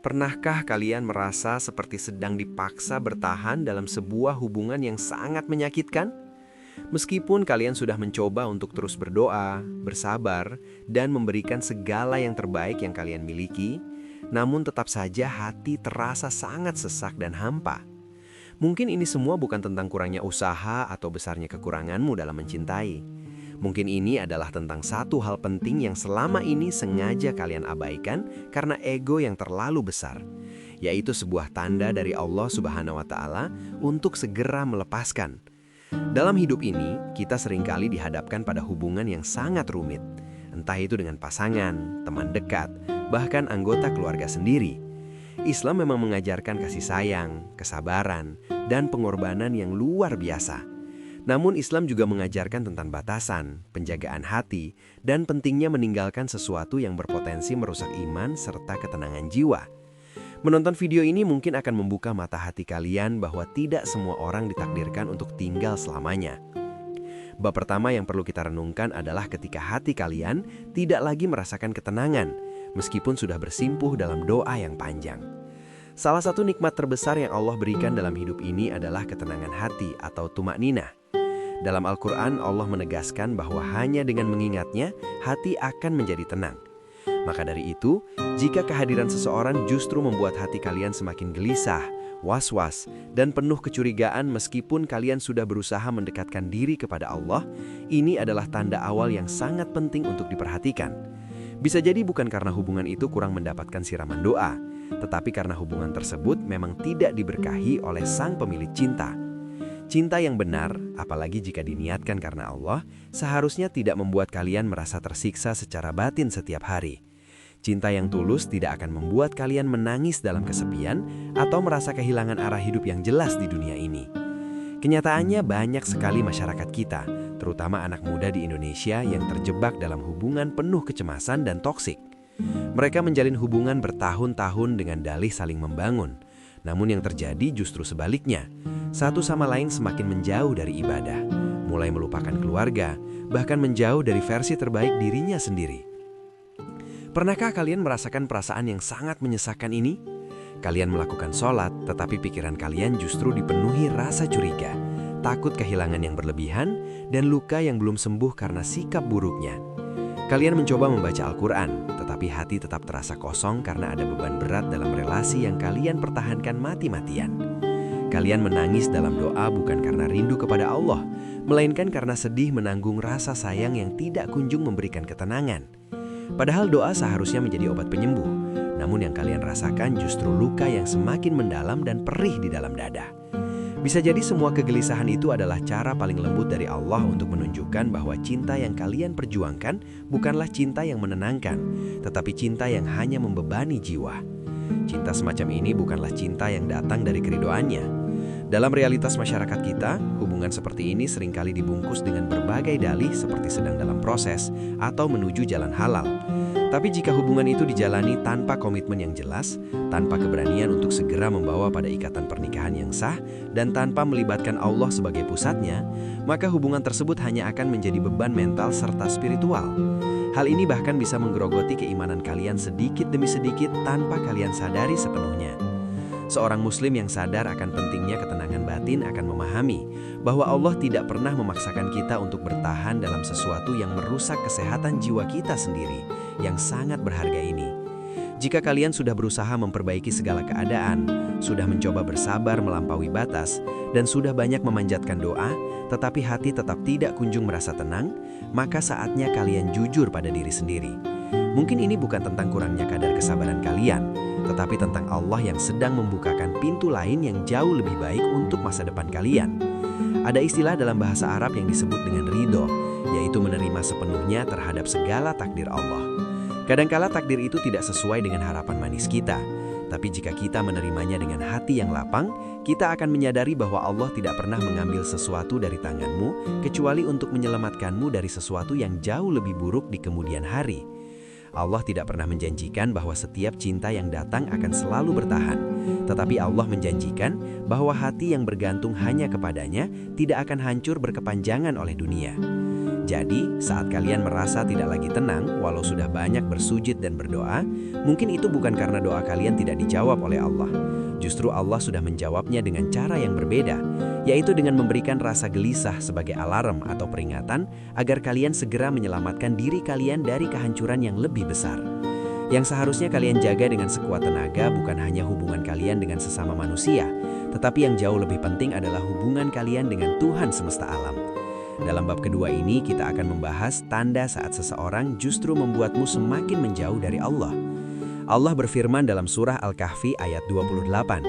Pernahkah kalian merasa seperti sedang dipaksa bertahan dalam sebuah hubungan yang sangat menyakitkan? Meskipun kalian sudah mencoba untuk terus berdoa, bersabar, dan memberikan segala yang terbaik yang kalian miliki, namun tetap saja hati terasa sangat sesak dan hampa. Mungkin ini semua bukan tentang kurangnya usaha atau besarnya kekuranganmu dalam mencintai. Mungkin ini adalah tentang satu hal penting yang selama ini sengaja kalian abaikan karena ego yang terlalu besar, yaitu sebuah tanda dari Allah Subhanahu wa Ta'ala untuk segera melepaskan. Dalam hidup ini, kita seringkali dihadapkan pada hubungan yang sangat rumit, entah itu dengan pasangan, teman dekat, bahkan anggota keluarga sendiri. Islam memang mengajarkan kasih sayang, kesabaran, dan pengorbanan yang luar biasa. Namun Islam juga mengajarkan tentang batasan, penjagaan hati, dan pentingnya meninggalkan sesuatu yang berpotensi merusak iman serta ketenangan jiwa. Menonton video ini mungkin akan membuka mata hati kalian bahwa tidak semua orang ditakdirkan untuk tinggal selamanya. Bab pertama yang perlu kita renungkan adalah ketika hati kalian tidak lagi merasakan ketenangan, meskipun sudah bersimpuh dalam doa yang panjang. Salah satu nikmat terbesar yang Allah berikan dalam hidup ini adalah ketenangan hati atau tumakninah. Dalam Al-Quran, Allah menegaskan bahwa hanya dengan mengingatnya, hati akan menjadi tenang. Maka dari itu, jika kehadiran seseorang justru membuat hati kalian semakin gelisah, was-was, dan penuh kecurigaan meskipun kalian sudah berusaha mendekatkan diri kepada Allah, ini adalah tanda awal yang sangat penting untuk diperhatikan. Bisa jadi bukan karena hubungan itu kurang mendapatkan siraman doa, tetapi karena hubungan tersebut memang tidak diberkahi oleh Sang Pemilik Cinta. Cinta yang benar, apalagi jika diniatkan karena Allah, seharusnya tidak membuat kalian merasa tersiksa secara batin setiap hari. Cinta yang tulus tidak akan membuat kalian menangis dalam kesepian atau merasa kehilangan arah hidup yang jelas di dunia ini. Kenyataannya banyak sekali masyarakat kita, terutama anak muda di Indonesia yang terjebak dalam hubungan penuh kecemasan dan toksik. Mereka menjalin hubungan bertahun-tahun dengan dalih saling membangun. Namun yang terjadi justru sebaliknya. Satu sama lain semakin menjauh dari ibadah, mulai melupakan keluarga, bahkan menjauh dari versi terbaik dirinya sendiri. Pernahkah kalian merasakan perasaan yang sangat menyesakan ini? Kalian melakukan sholat, tetapi pikiran kalian justru dipenuhi rasa curiga, takut kehilangan yang berlebihan, dan luka yang belum sembuh karena sikap buruknya. Kalian mencoba membaca Al-Quran, tetapi hati tetap terasa kosong karena ada beban berat dalam relasi yang kalian pertahankan mati-matian. Kalian menangis dalam doa bukan karena rindu kepada Allah, melainkan karena sedih menanggung rasa sayang yang tidak kunjung memberikan ketenangan. Padahal doa seharusnya menjadi obat penyembuh, namun yang kalian rasakan justru luka yang semakin mendalam dan perih di dalam dada. Bisa jadi semua kegelisahan itu adalah cara paling lembut dari Allah untuk menunjukkan bahwa cinta yang kalian perjuangkan bukanlah cinta yang menenangkan, tetapi cinta yang hanya membebani jiwa. Cinta semacam ini bukanlah cinta yang datang dari keridoannya. Dalam realitas masyarakat kita, hubungan seperti ini seringkali dibungkus dengan berbagai dalih seperti sedang dalam proses atau menuju jalan halal. Tapi jika hubungan itu dijalani tanpa komitmen yang jelas, tanpa keberanian untuk segera membawa pada ikatan pernikahan yang sah, dan tanpa melibatkan Allah sebagai pusatnya, maka hubungan tersebut hanya akan menjadi beban mental serta spiritual. Hal ini bahkan bisa menggerogoti keimanan kalian sedikit demi sedikit tanpa kalian sadari sepenuhnya. Seorang muslim yang sadar akan pentingnya ketenangan batin akan memahami bahwa Allah tidak pernah memaksakan kita untuk bertahan dalam sesuatu yang merusak kesehatan jiwa kita sendiri yang sangat berharga ini. Jika kalian sudah berusaha memperbaiki segala keadaan, sudah mencoba bersabar melampaui batas, dan sudah banyak memanjatkan doa, tetapi hati tetap tidak kunjung merasa tenang, maka saatnya kalian jujur pada diri sendiri. Mungkin ini bukan tentang kurangnya kadar kesabaran kalian, tetapi tentang Allah yang sedang membukakan pintu lain yang jauh lebih baik untuk masa depan kalian. Ada istilah dalam bahasa Arab yang disebut dengan ridho, yaitu menerima sepenuhnya terhadap segala takdir Allah. Kadangkala takdir itu tidak sesuai dengan harapan manis kita, tapi jika kita menerimanya dengan hati yang lapang, kita akan menyadari bahwa Allah tidak pernah mengambil sesuatu dari tanganmu, kecuali untuk menyelamatkanmu dari sesuatu yang jauh lebih buruk di kemudian hari. Allah tidak pernah menjanjikan bahwa setiap cinta yang datang akan selalu bertahan, tetapi Allah menjanjikan bahwa hati yang bergantung hanya kepadanya tidak akan hancur berkepanjangan oleh dunia. Jadi, saat kalian merasa tidak lagi tenang, walau sudah banyak bersujud dan berdoa, mungkin itu bukan karena doa kalian tidak dijawab oleh Allah. Justru Allah sudah menjawabnya dengan cara yang berbeda, yaitu dengan memberikan rasa gelisah sebagai alarm atau peringatan agar kalian segera menyelamatkan diri kalian dari kehancuran yang lebih besar. Yang seharusnya kalian jaga dengan sekuat tenaga bukan hanya hubungan kalian dengan sesama manusia, tetapi yang jauh lebih penting adalah hubungan kalian dengan Tuhan semesta alam. Dalam bab kedua ini kita akan membahas tanda saat seseorang justru membuatmu semakin menjauh dari Allah. Allah berfirman dalam surah Al-Kahfi ayat 28,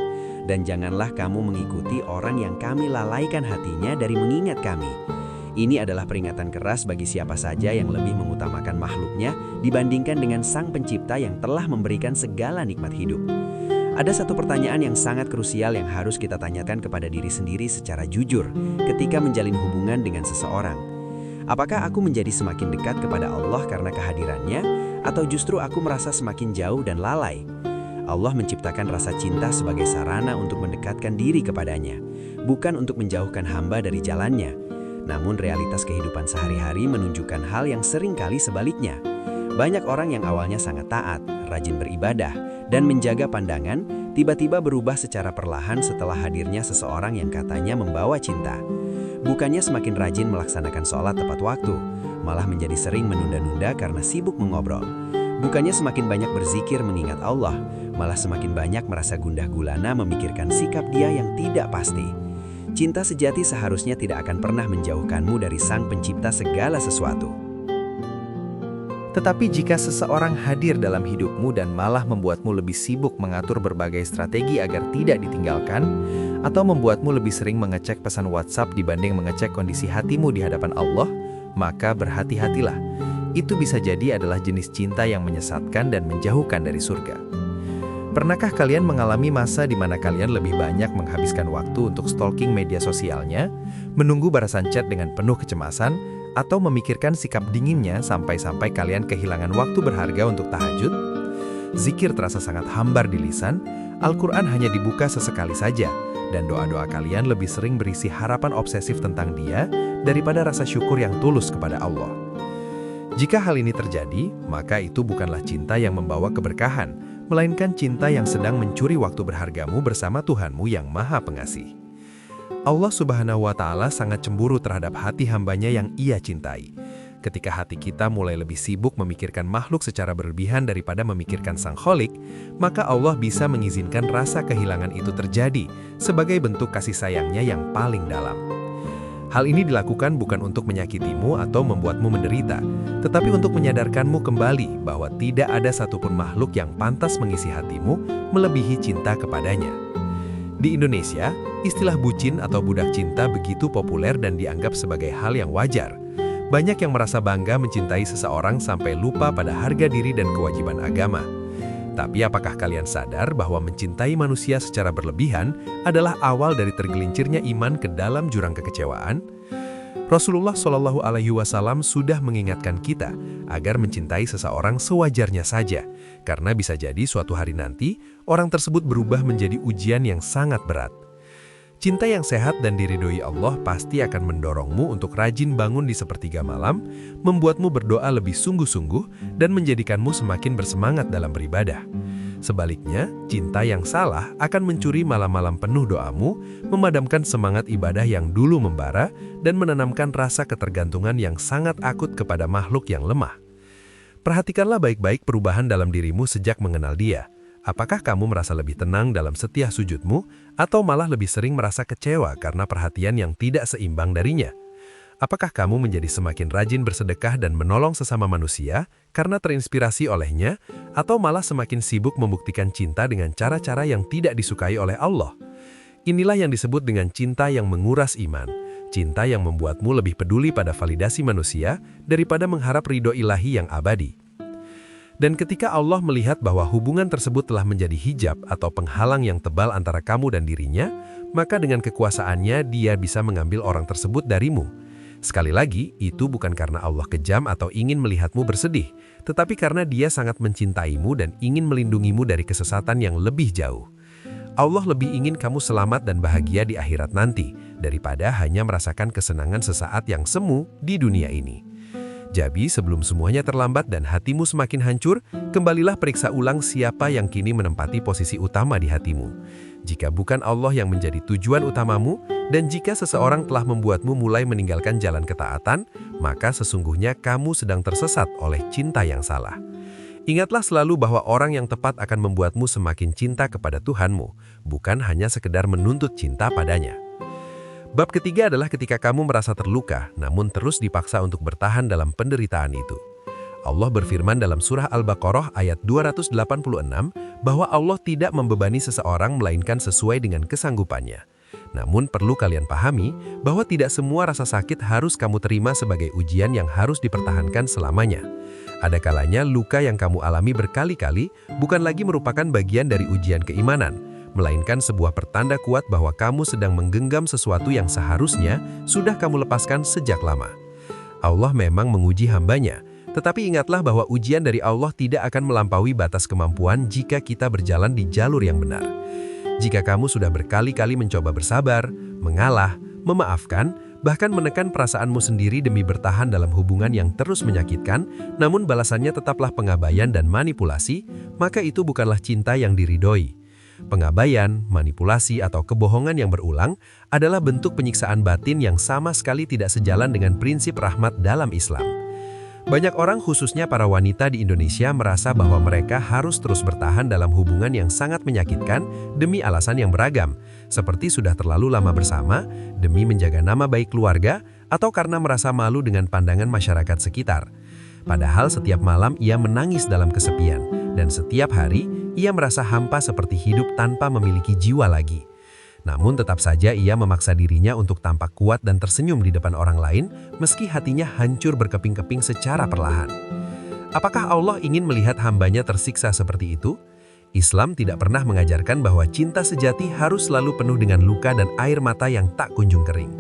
"Dan janganlah kamu mengikuti orang yang kami lalaikan hatinya dari mengingat kami." Ini adalah peringatan keras bagi siapa saja yang lebih mengutamakan makhluknya dibandingkan dengan Sang Pencipta yang telah memberikan segala nikmat hidup. Ada satu pertanyaan yang sangat krusial yang harus kita tanyakan kepada diri sendiri secara jujur ketika menjalin hubungan dengan seseorang. Apakah aku menjadi semakin dekat kepada Allah karena kehadirannya, atau justru aku merasa semakin jauh dan lalai? Allah menciptakan rasa cinta sebagai sarana untuk mendekatkan diri kepadanya, bukan untuk menjauhkan hamba dari jalannya. Namun realitas kehidupan sehari-hari menunjukkan hal yang seringkali sebaliknya. Banyak orang yang awalnya sangat taat, rajin beribadah, dan menjaga pandangan, tiba-tiba berubah secara perlahan setelah hadirnya seseorang yang katanya membawa cinta. Bukannya semakin rajin melaksanakan sholat tepat waktu, malah menjadi sering menunda-nunda karena sibuk mengobrol. Bukannya semakin banyak berzikir mengingat Allah, malah semakin banyak merasa gundah gulana memikirkan sikap dia yang tidak pasti. Cinta sejati seharusnya tidak akan pernah menjauhkanmu dari Sang Pencipta segala sesuatu. Tetapi jika seseorang hadir dalam hidupmu dan malah membuatmu lebih sibuk mengatur berbagai strategi agar tidak ditinggalkan, atau membuatmu lebih sering mengecek pesan WhatsApp dibanding mengecek kondisi hatimu di hadapan Allah, maka berhati-hatilah. Itu bisa jadi adalah jenis cinta yang menyesatkan dan menjauhkan dari surga. Pernahkah kalian mengalami masa di mana kalian lebih banyak menghabiskan waktu untuk stalking media sosialnya, menunggu balasan chat dengan penuh kecemasan, atau memikirkan sikap dinginnya sampai-sampai kalian kehilangan waktu berharga untuk tahajud? Zikir terasa sangat hambar di lisan, Al-Quran hanya dibuka sesekali saja, dan doa-doa kalian lebih sering berisi harapan obsesif tentang Dia daripada rasa syukur yang tulus kepada Allah. Jika hal ini terjadi, maka itu bukanlah cinta yang membawa keberkahan, melainkan cinta yang sedang mencuri waktu berhargamu bersama Tuhanmu yang Maha Pengasih. Allah Subhanahu wa Ta'ala sangat cemburu terhadap hati hambanya yang Ia cintai. Ketika hati kita mulai lebih sibuk memikirkan makhluk secara berlebihan daripada memikirkan Sang Kholik, maka Allah bisa mengizinkan rasa kehilangan itu terjadi sebagai bentuk kasih sayangnya yang paling dalam. Hal ini dilakukan bukan untuk menyakitimu atau membuatmu menderita, tetapi untuk menyadarkanmu kembali bahwa tidak ada satupun makhluk yang pantas mengisi hatimu melebihi cinta kepadanya. Di Indonesia, istilah bucin atau budak cinta begitu populer dan dianggap sebagai hal yang wajar. Banyak yang merasa bangga mencintai seseorang sampai lupa pada harga diri dan kewajiban agama. Tapi apakah kalian sadar bahwa mencintai manusia secara berlebihan adalah awal dari tergelincirnya iman ke dalam jurang kekecewaan? Rasulullah Shallallahu Alaihi Wasallam sudah mengingatkan kita agar mencintai seseorang sewajarnya saja, karena bisa jadi suatu hari nanti orang tersebut berubah menjadi ujian yang sangat berat. Cinta yang sehat dan diridhoi Allah pasti akan mendorongmu untuk rajin bangun di sepertiga malam, membuatmu berdoa lebih sungguh-sungguh, dan menjadikanmu semakin bersemangat dalam beribadah. Sebaliknya, cinta yang salah akan mencuri malam-malam penuh doamu, memadamkan semangat ibadah yang dulu membara, dan menanamkan rasa ketergantungan yang sangat akut kepada makhluk yang lemah. Perhatikanlah baik-baik perubahan dalam dirimu sejak mengenal Dia. Apakah kamu merasa lebih tenang dalam setiap sujudmu, atau malah lebih sering merasa kecewa karena perhatian yang tidak seimbang darinya? Apakah kamu menjadi semakin rajin bersedekah dan menolong sesama manusia karena terinspirasi olehnya, atau malah semakin sibuk membuktikan cinta dengan cara-cara yang tidak disukai oleh Allah? Inilah yang disebut dengan cinta yang menguras iman, cinta yang membuatmu lebih peduli pada validasi manusia daripada mengharap ridho ilahi yang abadi. Dan ketika Allah melihat bahwa hubungan tersebut telah menjadi hijab atau penghalang yang tebal antara kamu dan dirinya, maka dengan kekuasaannya Dia bisa mengambil orang tersebut darimu. Sekali lagi, itu bukan karena Allah kejam atau ingin melihatmu bersedih, tetapi karena Dia sangat mencintaimu dan ingin melindungimu dari kesesatan yang lebih jauh. Allah lebih ingin kamu selamat dan bahagia di akhirat nanti, daripada hanya merasakan kesenangan sesaat yang semu di dunia ini. Jadi, sebelum semuanya terlambat dan hatimu semakin hancur, kembalilah periksa ulang siapa yang kini menempati posisi utama di hatimu. Jika bukan Allah yang menjadi tujuan utamamu, dan jika seseorang telah membuatmu mulai meninggalkan jalan ketaatan, maka sesungguhnya kamu sedang tersesat oleh cinta yang salah. Ingatlah selalu bahwa orang yang tepat akan membuatmu semakin cinta kepada Tuhanmu, bukan hanya sekedar menuntut cinta padanya. Bab ketiga adalah ketika kamu merasa terluka, namun terus dipaksa untuk bertahan dalam penderitaan itu. Allah berfirman dalam surah Al-Baqarah ayat 286 bahwa Allah tidak membebani seseorang melainkan sesuai dengan kesanggupannya. Namun perlu kalian pahami bahwa tidak semua rasa sakit harus kamu terima sebagai ujian yang harus dipertahankan selamanya. Ada kalanya luka yang kamu alami berkali-kali bukan lagi merupakan bagian dari ujian keimanan, melainkan sebuah pertanda kuat bahwa kamu sedang menggenggam sesuatu yang seharusnya sudah kamu lepaskan sejak lama. Allah memang menguji hambanya, tetapi ingatlah bahwa ujian dari Allah tidak akan melampaui batas kemampuan jika kita berjalan di jalur yang benar. Jika kamu sudah berkali-kali mencoba bersabar, mengalah, memaafkan, bahkan menekan perasaanmu sendiri demi bertahan dalam hubungan yang terus menyakitkan, namun balasannya tetaplah pengabaian dan manipulasi, maka itu bukanlah cinta yang diridhoi. Pengabaian, manipulasi, atau kebohongan yang berulang adalah bentuk penyiksaan batin yang sama sekali tidak sejalan dengan prinsip rahmat dalam Islam. Banyak orang, khususnya para wanita di Indonesia, merasa bahwa mereka harus terus bertahan dalam hubungan yang sangat menyakitkan demi alasan yang beragam, seperti sudah terlalu lama bersama, demi menjaga nama baik keluarga, atau karena merasa malu dengan pandangan masyarakat sekitar. Padahal setiap malam ia menangis dalam kesepian, dan setiap hari ia merasa hampa seperti hidup tanpa memiliki jiwa lagi. Namun tetap saja ia memaksa dirinya untuk tampak kuat dan tersenyum di depan orang lain, meski hatinya hancur berkeping-keping secara perlahan. Apakah Allah ingin melihat hambanya tersiksa seperti itu? Islam tidak pernah mengajarkan bahwa cinta sejati harus selalu penuh dengan luka dan air mata yang tak kunjung kering.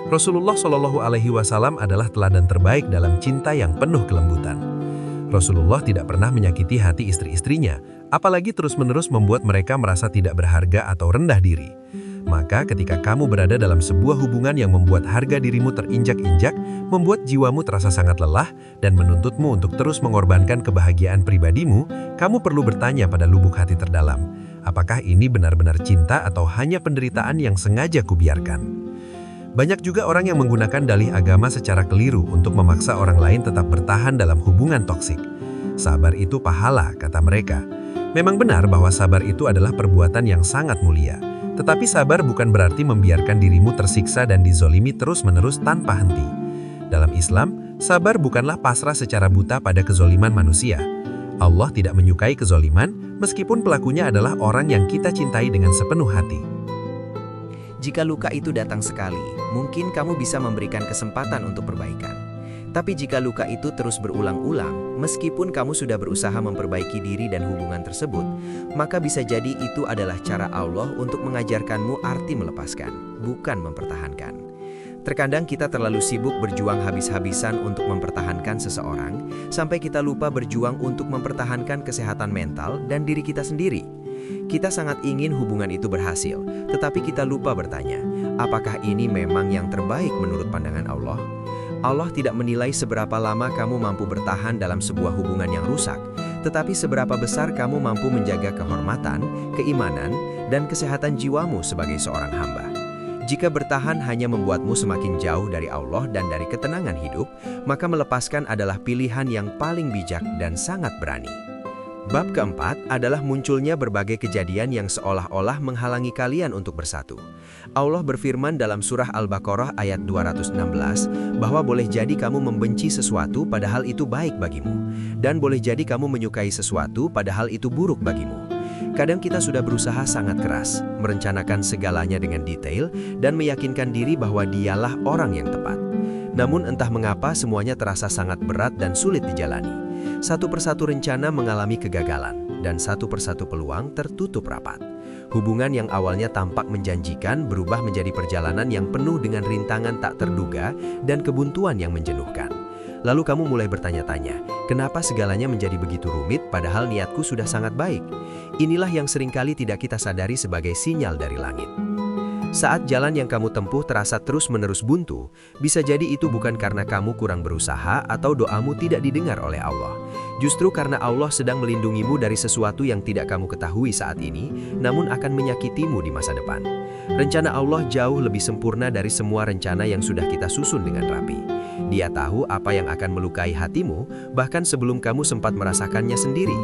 Rasulullah Shallallahu Alaihi Wasallam adalah teladan terbaik dalam cinta yang penuh kelembutan. Rasulullah tidak pernah menyakiti hati istri-istrinya, apalagi terus-menerus membuat mereka merasa tidak berharga atau rendah diri. Maka ketika kamu berada dalam sebuah hubungan yang membuat harga dirimu terinjak-injak, membuat jiwamu terasa sangat lelah, dan menuntutmu untuk terus mengorbankan kebahagiaan pribadimu, kamu perlu bertanya pada lubuk hati terdalam, apakah ini benar-benar cinta atau hanya penderitaan yang sengaja kubiarkan? Banyak juga orang yang menggunakan dalih agama secara keliru untuk memaksa orang lain tetap bertahan dalam hubungan toksik. Sabar itu pahala, kata mereka. Memang benar bahwa sabar itu adalah perbuatan yang sangat mulia. Tetapi sabar bukan berarti membiarkan dirimu tersiksa dan dizolimi terus-menerus tanpa henti. Dalam Islam, sabar bukanlah pasrah secara buta pada kezoliman manusia. Allah tidak menyukai kezoliman, meskipun pelakunya adalah orang yang kita cintai dengan sepenuh hati. Jika luka itu datang sekali, mungkin kamu bisa memberikan kesempatan untuk perbaikan. Tapi jika luka itu terus berulang-ulang, meskipun kamu sudah berusaha memperbaiki diri dan hubungan tersebut, maka bisa jadi itu adalah cara Allah untuk mengajarkanmu arti melepaskan, bukan mempertahankan. Terkadang kita terlalu sibuk berjuang habis-habisan untuk mempertahankan seseorang, sampai kita lupa berjuang untuk mempertahankan kesehatan mental dan diri kita sendiri. Kita sangat ingin hubungan itu berhasil, tetapi kita lupa bertanya, apakah ini memang yang terbaik menurut pandangan Allah? Allah tidak menilai seberapa lama kamu mampu bertahan dalam sebuah hubungan yang rusak, tetapi seberapa besar kamu mampu menjaga kehormatan, keimanan, dan kesehatan jiwamu sebagai seorang hamba. Jika bertahan hanya membuatmu semakin jauh dari Allah dan dari ketenangan hidup, maka melepaskan adalah pilihan yang paling bijak dan sangat berani. Bab keempat adalah munculnya berbagai kejadian yang seolah-olah menghalangi kalian untuk bersatu. Allah berfirman dalam surah Al-Baqarah ayat 216 bahwa boleh jadi kamu membenci sesuatu padahal itu baik bagimu, dan boleh jadi kamu menyukai sesuatu padahal itu buruk bagimu. Kadang kita sudah berusaha sangat keras, merencanakan segalanya dengan detail, dan meyakinkan diri bahwa dialah orang yang tepat. Namun entah mengapa semuanya terasa sangat berat dan sulit dijalani. Satu persatu rencana mengalami kegagalan, dan satu persatu peluang tertutup rapat. Hubungan yang awalnya tampak menjanjikan berubah menjadi perjalanan yang penuh dengan rintangan tak terduga dan kebuntuan yang menjenuhkan. Lalu kamu mulai bertanya-tanya, kenapa segalanya menjadi begitu rumit padahal niatku sudah sangat baik? Inilah yang seringkali tidak kita sadari sebagai sinyal dari langit. Saat jalan yang kamu tempuh terasa terus-menerus buntu, bisa jadi itu bukan karena kamu kurang berusaha atau doamu tidak didengar oleh Allah. Justru karena Allah sedang melindungimu dari sesuatu yang tidak kamu ketahui saat ini, namun akan menyakitimu di masa depan. Rencana Allah jauh lebih sempurna dari semua rencana yang sudah kita susun dengan rapi. Dia tahu apa yang akan melukai hatimu, bahkan sebelum kamu sempat merasakannya sendiri.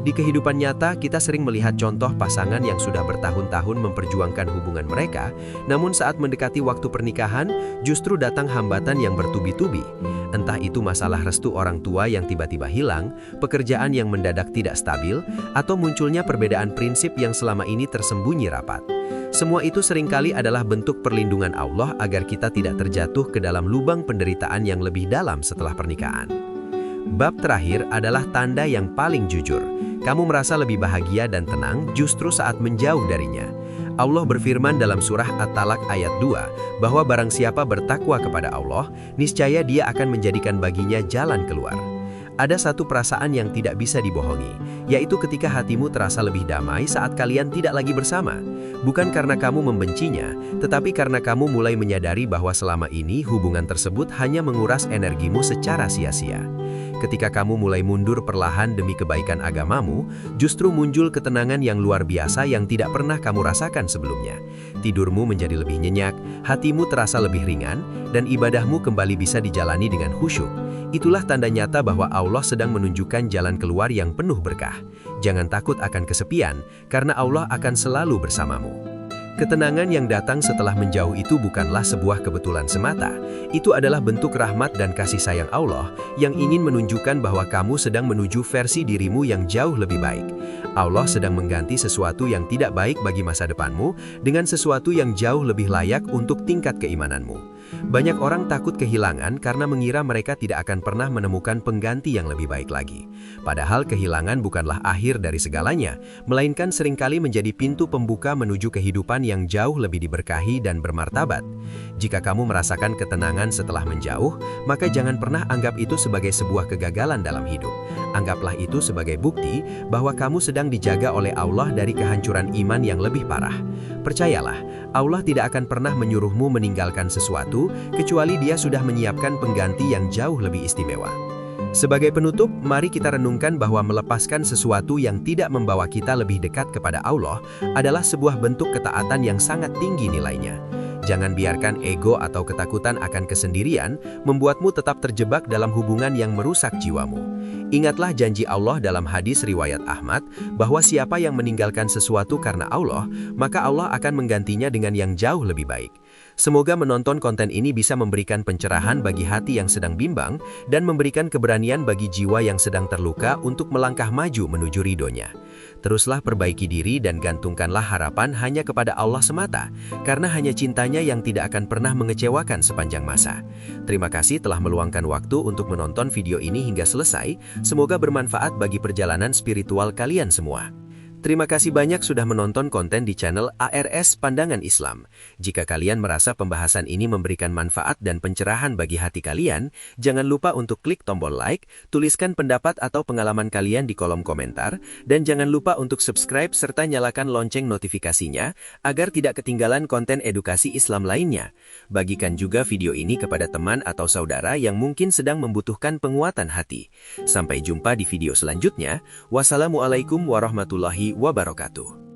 Di kehidupan nyata, kita sering melihat contoh pasangan yang sudah bertahun-tahun memperjuangkan hubungan mereka, namun saat mendekati waktu pernikahan, justru datang hambatan yang bertubi-tubi. Entah itu masalah restu orang tua yang tiba-tiba hilang, pekerjaan yang mendadak tidak stabil, atau munculnya perbedaan prinsip yang selama ini tersembunyi rapat. Semua itu seringkali adalah bentuk perlindungan Allah agar kita tidak terjatuh ke dalam lubang penderitaan yang lebih dalam setelah pernikahan. Bab terakhir adalah tanda yang paling jujur. Kamu merasa lebih bahagia dan tenang justru saat menjauh darinya. Allah berfirman dalam surah At-Talaq ayat 2 bahwa barang siapa bertakwa kepada Allah, niscaya Dia akan menjadikan baginya jalan keluar. Ada satu perasaan yang tidak bisa dibohongi, yaitu ketika hatimu terasa lebih damai saat kalian tidak lagi bersama. Bukan karena kamu membencinya, tetapi karena kamu mulai menyadari bahwa selama ini hubungan tersebut hanya menguras energimu secara sia-sia. Ketika kamu mulai mundur perlahan demi kebaikan agamamu, justru muncul ketenangan yang luar biasa yang tidak pernah kamu rasakan sebelumnya. Tidurmu menjadi lebih nyenyak, hatimu terasa lebih ringan, dan ibadahmu kembali bisa dijalani dengan khusyuk. Itulah tanda nyata bahwa Allah sedang menunjukkan jalan keluar yang penuh berkah. Jangan takut akan kesepian, karena Allah akan selalu bersamamu. Ketenangan yang datang setelah menjauh itu bukanlah sebuah kebetulan semata. Itu adalah bentuk rahmat dan kasih sayang Allah yang ingin menunjukkan bahwa kamu sedang menuju versi dirimu yang jauh lebih baik. Allah sedang mengganti sesuatu yang tidak baik bagi masa depanmu dengan sesuatu yang jauh lebih layak untuk tingkat keimananmu. Banyak orang takut kehilangan karena mengira mereka tidak akan pernah menemukan pengganti yang lebih baik lagi. Padahal kehilangan bukanlah akhir dari segalanya, melainkan seringkali menjadi pintu pembuka menuju kehidupan yang jauh lebih diberkahi dan bermartabat. Jika kamu merasakan ketenangan setelah menjauh, maka jangan pernah anggap itu sebagai sebuah kegagalan dalam hidup. Anggaplah itu sebagai bukti bahwa kamu sedang dijaga oleh Allah dari kehancuran iman yang lebih parah. Percayalah, Allah tidak akan pernah menyuruhmu meninggalkan sesuatu, kecuali Dia sudah menyiapkan pengganti yang jauh lebih istimewa. Sebagai penutup, mari kita renungkan bahwa melepaskan sesuatu yang tidak membawa kita lebih dekat kepada Allah adalah sebuah bentuk ketaatan yang sangat tinggi nilainya. Jangan biarkan ego atau ketakutan akan kesendirian membuatmu tetap terjebak dalam hubungan yang merusak jiwamu. Ingatlah janji Allah dalam hadis riwayat Ahmad bahwa siapa yang meninggalkan sesuatu karena Allah, maka Allah akan menggantinya dengan yang jauh lebih baik. Semoga menonton konten ini bisa memberikan pencerahan bagi hati yang sedang bimbang dan memberikan keberanian bagi jiwa yang sedang terluka untuk melangkah maju menuju ridhonya. Teruslah perbaiki diri dan gantungkanlah harapan hanya kepada Allah semata, karena hanya cintanya yang tidak akan pernah mengecewakan sepanjang masa. Terima kasih telah meluangkan waktu untuk menonton video ini hingga selesai. Semoga bermanfaat bagi perjalanan spiritual kalian semua. Terima kasih banyak sudah menonton konten di channel ARS Pandangan Islam. Jika kalian merasa pembahasan ini memberikan manfaat dan pencerahan bagi hati kalian, jangan lupa untuk klik tombol like, tuliskan pendapat atau pengalaman kalian di kolom komentar, dan jangan lupa untuk subscribe serta nyalakan lonceng notifikasinya agar tidak ketinggalan konten edukasi Islam lainnya. Bagikan juga video ini kepada teman atau saudara yang mungkin sedang membutuhkan penguatan hati. Sampai jumpa di video selanjutnya. Wassalamualaikum warahmatullahi wabarakatuh.